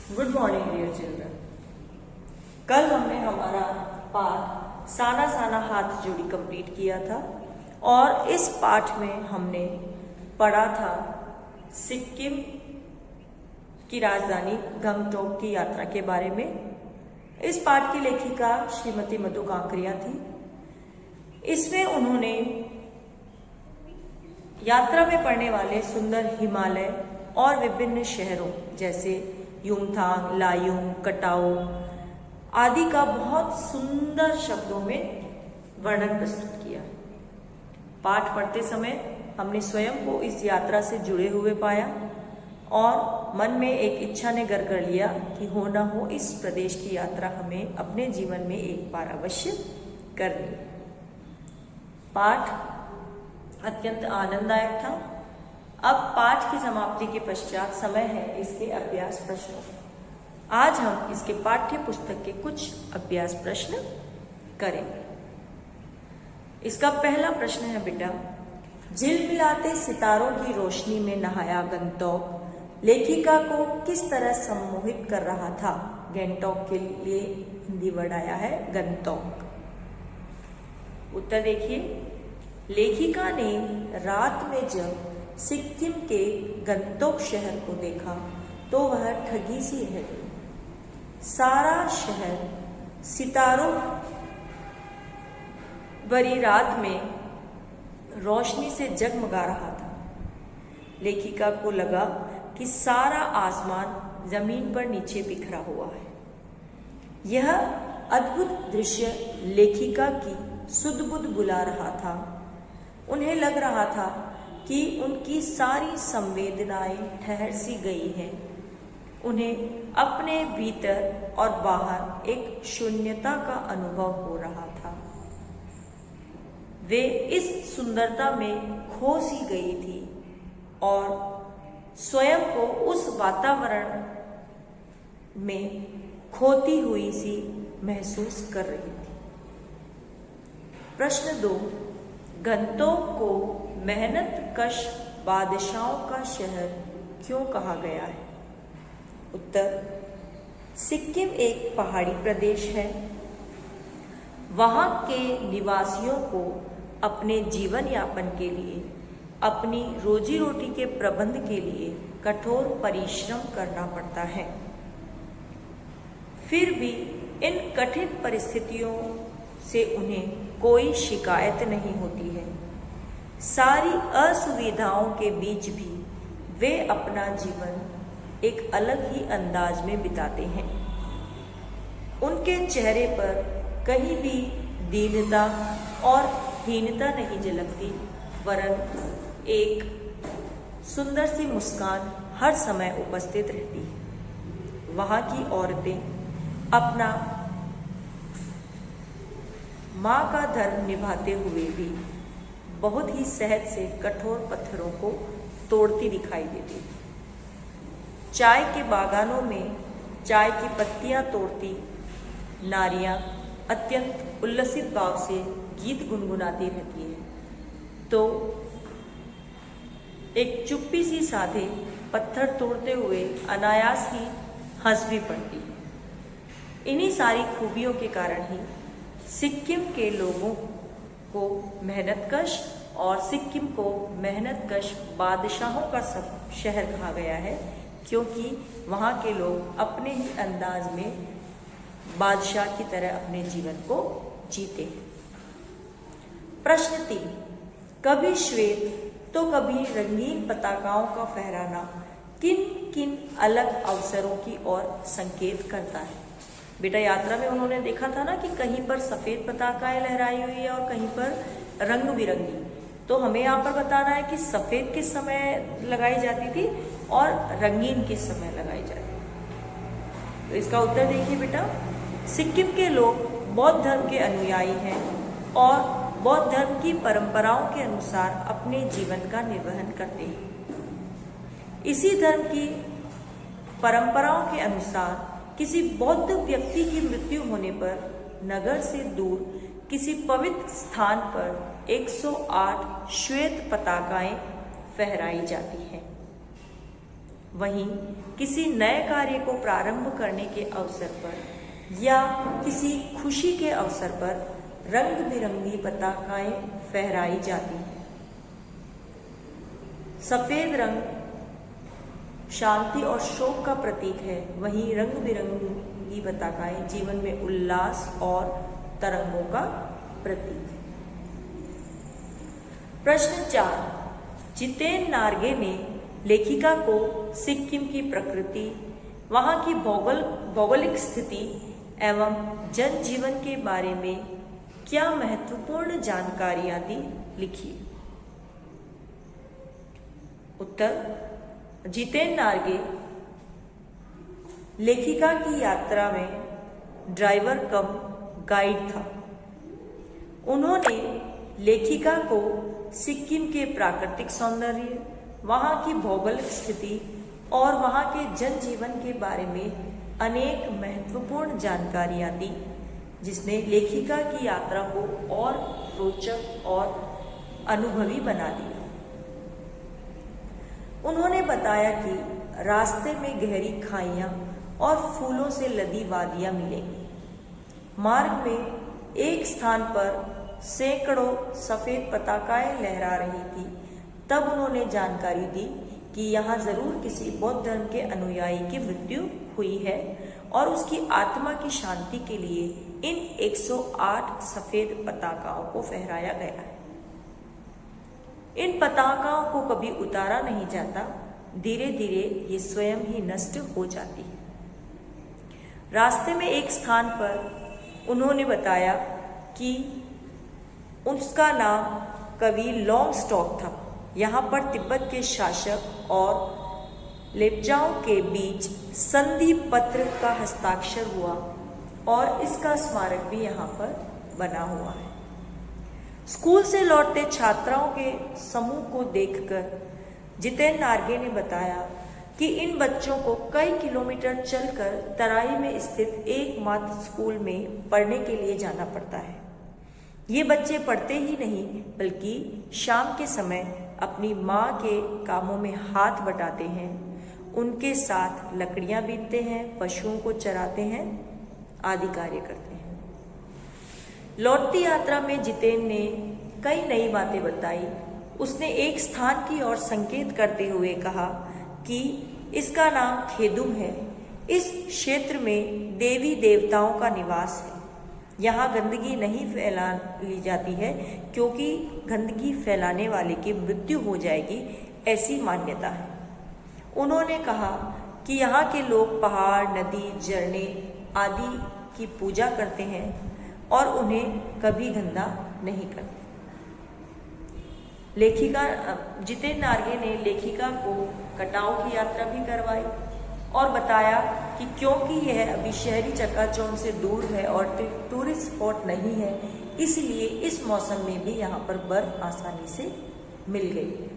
Good morning dear children. कल हमने हमारा पाठ साना साना हाथ जोड़ी कंप्लीट किया था और इस पाठ में हमने पढ़ा था सिक्किम की राजधानी गंगटोक की यात्रा के बारे में। इस पाठ की लेखिका श्रीमती मधु कांकरिया थी। इसमें उन्होंने यात्रा में पड़ने वाले सुंदर हिमालय और विभिन्न शहरों जैसे युमथांग, लायुंग, कटाओ आदि का बहुत सुंदर शब्दों में वर्णन प्रस्तुत किया। पाठ पढ़ते समय हमने स्वयं को इस यात्रा से जुड़े हुए पाया और मन में एक इच्छा ने घर कर लिया कि हो ना हो इस प्रदेश की यात्रा हमें अपने जीवन में एक बार अवश्य करनी। पाठ अत्यंत आनंददायक था। अब पाठ की समाप्ति के पश्चात समय है इसके अभ्यास प्रश्नों। आज हम इसके पाठ्य पुस्तक के कुछ अभ्यास प्रश्न करेंगे। इसका पहला प्रश्न है बेटा, झिलमिलाते सितारों की रोशनी में नहाया गंगटोक लेखिका को किस तरह सम्मोहित कर रहा था। गंगटोक के लिए हिंदी वर्ड आया है गंगटोक। उत्तर देखिए, लेखिका ने रात में जब सिक्किम के गंगटोक शहर को देखा तो वह ठगी सी रह गई। सारा शहर सितारों भरी रात में रोशनी से जगमगा रहा था। लेखिका को लगा कि सारा आसमान जमीन पर नीचे बिखरा हुआ है। यह अद्भुत दृश्य लेखिका की सुध-बुध बुला रहा था। उन्हें लग रहा था कि उनकी सारी संवेदनाएं ठहर सी गई हैं। उन्हें अपने भीतर और बाहर एक शून्यता का अनुभव हो रहा था। वे इस सुंदरता में खो सी गई थी और स्वयं को उस वातावरण में खोती हुई सी महसूस कर रही थी। प्रश्न 2, गंगटोक को मेहनत कश बादशाहों का शहर क्यों कहा गया है। उत्तर, सिक्किम एक पहाड़ी प्रदेश है। वहाँ के निवासियों को अपने जीवन यापन के लिए, अपनी रोजी रोटी के प्रबंध के लिए कठोर परिश्रम करना पड़ता है। फिर भी इन कठिन परिस्थितियों से उन्हें कोई शिकायत नहीं होती है। सारी असुविधाओं के बीच भी वे अपना जीवन एक अलग ही अंदाज में बिताते हैं। उनके चेहरे पर कहीं भी दीनता और हीनता नहीं झलकती, वरन एक सुंदर सी मुस्कान हर समय उपस्थित रहती है। वहाँ की औरतें अपना माँ का धर्म निभाते हुए भी बहुत ही सहज से कठोर पत्थरों को तोड़ती दिखाई देती। चाय के बागानों में चाय की पत्तियां तोड़ती नारियां अत्यंत उल्लसित भाव से गीत गुनगुनाती रहती है तो एक चुप्पी सी साधे पत्थर तोड़ते हुए अनायास ही हंस भी पड़ती। इन्हीं सारी खूबियों के कारण ही सिक्किम के लोगों को मेहनतकश और सिक्किम को मेहनतकश बादशाहों का सब शहर कहा गया है, क्योंकि वहाँ के लोग अपने ही अंदाज में बादशाह की तरह अपने जीवन को जीते हैं। प्रश्न 3, कभी श्वेत तो कभी रंगीन पताकाओं का फहराना किन किन अलग अवसरों की ओर संकेत करता है। बेटा, यात्रा में उन्होंने देखा था ना कि कहीं पर सफेद पताकाएं लहराई हुई है और कहीं पर रंग बिरंगी। तो हमें यहाँ पर बताना है कि सफेद किस समय लगाई जाती थी और रंगीन किस समय लगाई जाती थी। तो इसका उत्तर देखिए बेटा, सिक्किम के लोग बौद्ध धर्म के अनुयायी हैं और बौद्ध धर्म की परंपराओं के अनुसार अपने जीवन का निर्वहन करते हैं। इसी धर्म की परंपराओं के अनुसार किसी बौद्ध व्यक्ति की मृत्यु होने पर नगर से दूर किसी पवित्र स्थान पर 108 श्वेत पताकाएं फहराई जाती हैं। वहीं किसी नए कार्य को प्रारंभ करने के अवसर पर या किसी खुशी के अवसर पर रंग बिरंगी पताकाएं फहराई जाती हैं। सफेद रंग शांति और शोक का प्रतीक है, वहीं रंग बिरंगी पताकाएं जीवन में उल्लास और तरंगों का प्रतीक है। प्रश्न 4, जितेन नार्गे ने लेखिका को सिक्किम की प्रकृति, वहां की भौगोलिक स्थिति एवं जनजीवन के बारे में क्या महत्वपूर्ण जानकारियां दी, लिखिए। उत्तर, जितेन नार्गे लेखिका की यात्रा में ड्राइवर कम गाइड था। उन्होंने लेखिका को सिक्किम के प्राकृतिक सौंदर्य, वहां की भौगोलिक स्थिति और वहां के जनजीवन के बारे में अनेक महत्वपूर्ण जानकारियां दी, जिसने लेखिका की यात्रा को और रोचक और अनुभवी बना दिया। उन्होंने बताया कि रास्ते में गहरी खाइयां और फूलों से लदी वादियां मिलेंगी। मार्ग में एक स्थान पर सैकड़ों सफेद पताकाएं लहरा रही थी। तब उन्होंने जानकारी दी कि यहाँ जरूर किसी बौद्ध धर्म के अनुयायी की मृत्यु हुई है और उसकी आत्मा की शांति के लिए इन 108 सफेद पताकाओं को फहराया गया है। इन पताकाओं को कभी उतारा नहीं जाता, धीरे धीरे ये स्वयं ही नष्ट हो जाती है। रास्ते में एक स्थान पर उन्होंने बताया कि उसका नाम कवि लॉन्गस्टॉक था। यहाँ पर तिब्बत के शासक और लेप्चाओं के बीच संधि पत्र का हस्ताक्षर हुआ और इसका स्मारक भी यहाँ पर बना हुआ है। स्कूल से लौटते छात्राओं के समूह को देखकर जितेन नार्गे ने बताया कि इन बच्चों को कई किलोमीटर चलकर तराई में स्थित एकमात्र स्कूल में पढ़ने के लिए जाना पड़ता है। ये बच्चे पढ़ते ही नहीं बल्कि शाम के समय अपनी माँ के कामों में हाथ बटाते हैं, उनके साथ लकड़ियाँ बीनते हैं, पशुओं को चराते हैं आदि कार्य करते हैं। लौटती यात्रा में जितेन ने कई नई बातें बताई। उसने एक स्थान की ओर संकेत करते हुए कहा कि इसका नाम खेदुम है। इस क्षेत्र में देवी देवताओं का निवास है। यहाँ गंदगी नहीं फैला ली जाती है क्योंकि गंदगी फैलाने वाले की मृत्यु हो जाएगी, ऐसी मान्यता है। उन्होंने कहा कि यहाँ के लोग पहाड़, नदी, झरने आदि की पूजा करते हैं और उन्हें कभी गंदा नहीं करते। लेखिका जितेन नार्गे ने लेखिका को कटाव की यात्रा भी करवाई और बताया कि क्योंकि यह अभी शहरी चकाचौंध से दूर है और टूरिस्ट स्पॉट नहीं है, इसलिए इस मौसम में भी यहाँ पर बर्फ आसानी से मिल गई है।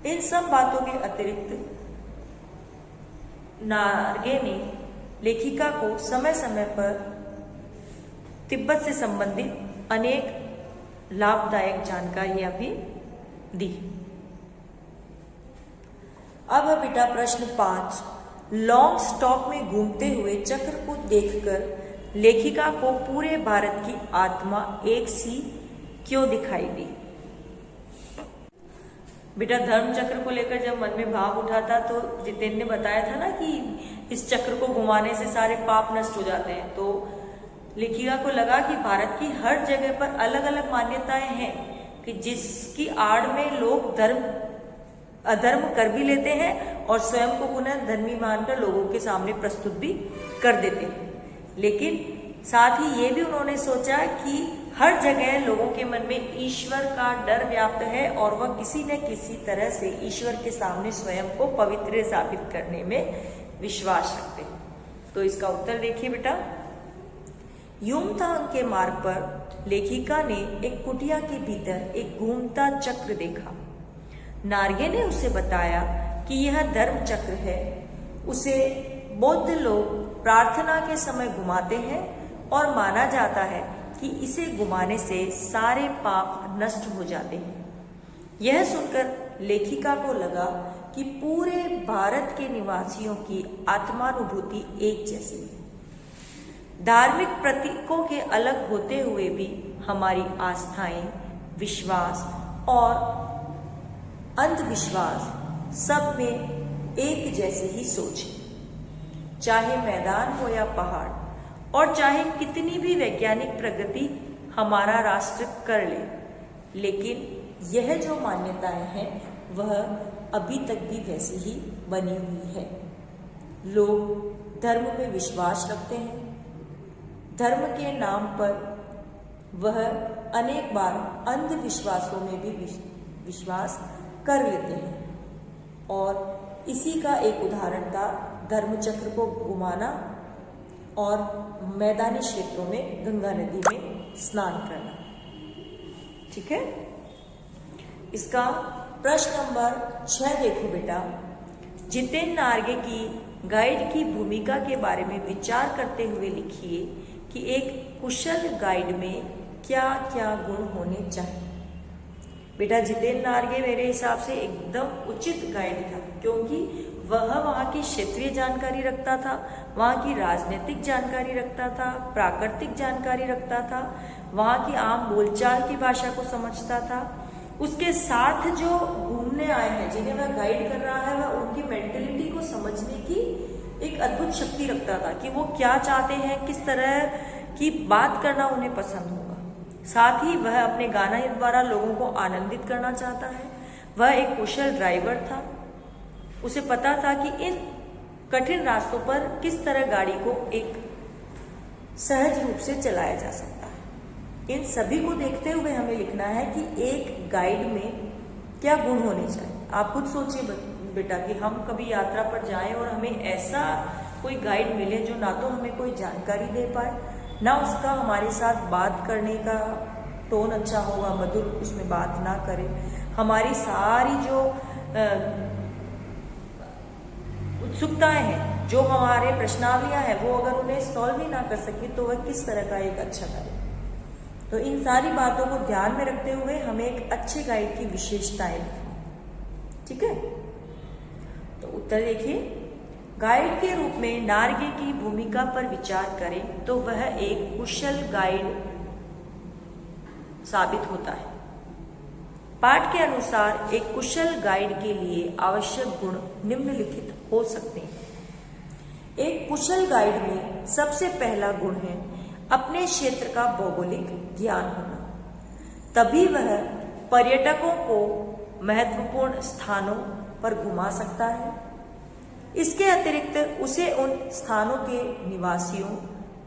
इन सब बातों के अतिरिक्त नार्गे ने लेखिका को समय समय पर तिब्बत से संबंधित अनेक लाभदायक जानकारियां भी दी। अब है बेटा प्रश्न 5, लॉन्गस्टॉक में घूमते हुए चक्र को देखकर लेखिका को पूरे भारत की आत्मा एक सी क्यों दिखाई दी? बेटा धर्म चक्र को लेकर जब मन में भाव उठा था तो जितेन ने बताया था ना कि इस चक्र को घुमाने से सारे पाप नष्ट हो जाते हैं। तो लेखिका को लगा कि भारत की हर जगह पर अलग अलग मान्यताएं हैं कि जिसकी आड़ में लोग अधर्म कर भी लेते हैं और स्वयं को पुनः धर्मी मानकर लोगों के सामने प्रस्तुत भी कर देते हैं। लेकिन साथ ही ये भी उन्होंने सोचा कि हर जगह लोगों के मन में ईश्वर का डर व्याप्त है और वह किसी न किसी तरह से ईश्वर के सामने स्वयं को पवित्र साबित करने में विश्वास रखते हैं। तो इसका उत्तर देखिए बेटा, युमथांग के मार्ग पर लेखिका ने एक कुटिया के भीतर एक घूमता चक्र देखा। नार्गे ने उसे बताया कि यह धर्म चक्र है। उसे बौद्ध लोग प्रार्थना के समय घुमाते हैं और माना जाता है कि इसे घुमाने से सारे पाप नष्ट हो जाते हैं। यह सुनकर लेखिका को लगा कि पूरे भारत के निवासियों की आत्मानुभूति एक जैसी है। धार्मिक प्रतीकों के अलग होते हुए भी हमारी आस्थाएं, विश्वास और अंधविश्वास सब में एक जैसी ही सोच है। चाहे मैदान हो या पहाड़, और चाहे कितनी भी वैज्ञानिक प्रगति हमारा राष्ट्र कर ले, लेकिन यह जो मान्यताएं हैं वह अभी तक भी वैसी ही बनी हुई है। लोग धर्म में विश्वास रखते हैं। धर्म के नाम पर वह अनेक बार अंधविश्वासों में भी विश्वास कर लेते हैं, और इसी का एक उदाहरण था धर्मचक्र को घुमाना और मैदानी क्षेत्रों में गंगा नदी में स्नान करना। ठीक है, इसका प्रश्न नंबर 6 देखो बेटा। जितेन नार्गे की गाइड की भूमिका के बारे में विचार करते हुए लिखिए कि एक कुशल गाइड में क्या क्या गुण होने चाहिए। बेटा जितेन नार्गे मेरे हिसाब से एकदम उचित गाइड था, क्योंकि वह वहाँ की क्षेत्रीय जानकारी रखता था, वहाँ की राजनीतिक जानकारी रखता था, प्राकृतिक जानकारी रखता था, वहाँ की आम बोलचाल की भाषा को समझता था। उसके साथ जो घूमने आए हैं, जिन्हें वह गाइड कर रहा है, वह उनकी मेंटेलिटी को समझने की एक अद्भुत शक्ति रखता था कि वो क्या चाहते हैं, किस तरह की बात करना उन्हें पसंद होगा। साथ ही वह अपने गाना द्वारा लोगों को आनंदित करना चाहता है। वह एक कुशल ड्राइवर था। उसे पता था कि इन कठिन रास्तों पर किस तरह गाड़ी को एक सहज रूप से चलाया जा सकता है। इन सभी को देखते हुए हमें लिखना है कि एक गाइड में क्या गुण होने चाहिए। आप खुद सोचिए बेटा कि हम कभी यात्रा पर जाएं और हमें ऐसा कोई गाइड मिले जो ना तो हमें कोई जानकारी दे पाए, ना उसका हमारे साथ बात करने का टोन अच्छा होगा, मधुर उसमें बात ना करे, हमारी सारी जो उत्सुकताएं हैं, जो हमारे प्रश्नावलियां हैं, वो अगर उन्हें सॉल्व ही ना कर सके तो वह किस तरह का एक अच्छा गाइड। तो इन सारी बातों को ध्यान में रखते हुए हमें एक अच्छे गाइड की विशेषताएं लिखनी। ठीक है, तो उत्तर देखिए। गाइड के रूप में नार्गे की भूमिका पर विचार करें तो वह एक कुशल गाइड साबित होता है। पाठ के अनुसार एक कुशल गाइड के लिए आवश्यक गुण निम्नलिखित हो सकते हैं। एक कुशल गाइड में सबसे पहला गुण है अपने क्षेत्र का भौगोलिक ज्ञान होना। तभी वह पर्यटकों को महत्वपूर्ण स्थानों पर घुमा सकता है। इसके अतिरिक्त उसे उन स्थानों के निवासियों,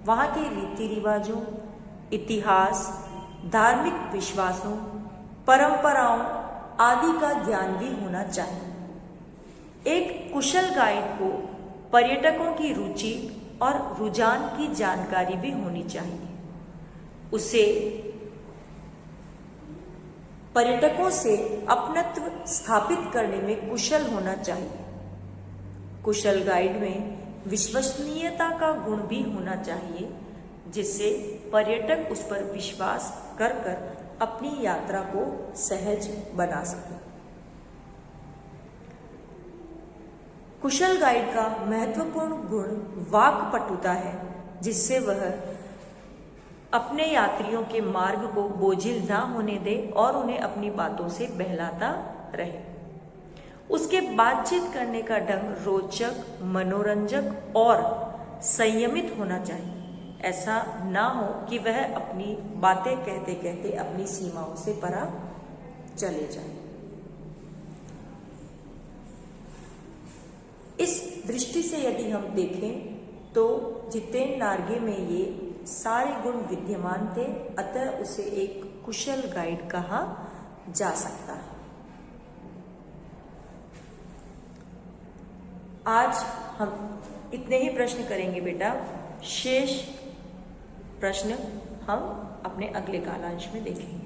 वहाँ के रीति रिवाजों, इतिहास, धार्मिक विश्वासों, परंपराओं आदि का ज्ञान भी होना चाहिए। एक कुशल गाइड को पर्यटकों की रुचि और रुझान की जानकारी भी होनी चाहिए। उसे पर्यटकों से अपनत्व स्थापित करने में कुशल होना चाहिए। कुशल गाइड में विश्वसनीयता का गुण भी होना चाहिए, जिससे पर्यटक उस पर विश्वास कर अपनी यात्रा को सहज बना सके। कुशल गाइड का महत्वपूर्ण गुण वाक्पटुता है, जिससे वह अपने यात्रियों के मार्ग को बोझिल ना होने दे और उन्हें अपनी बातों से बहलाता रहे। उसके बातचीत करने का ढंग रोचक, मनोरंजक और संयमित होना चाहिए। ऐसा ना हो कि वह अपनी बातें कहते कहते अपनी सीमाओं से परा चले जाए। इस दृष्टि से यदि हम देखें तो जितेन नार्गे में ये सारे गुण विद्यमान थे, अतः उसे एक कुशल गाइड कहा जा सकता है। आज हम इतने ही प्रश्न करेंगे बेटा, शेष प्रश्न हम अपने अगले कालांश में देखेंगे।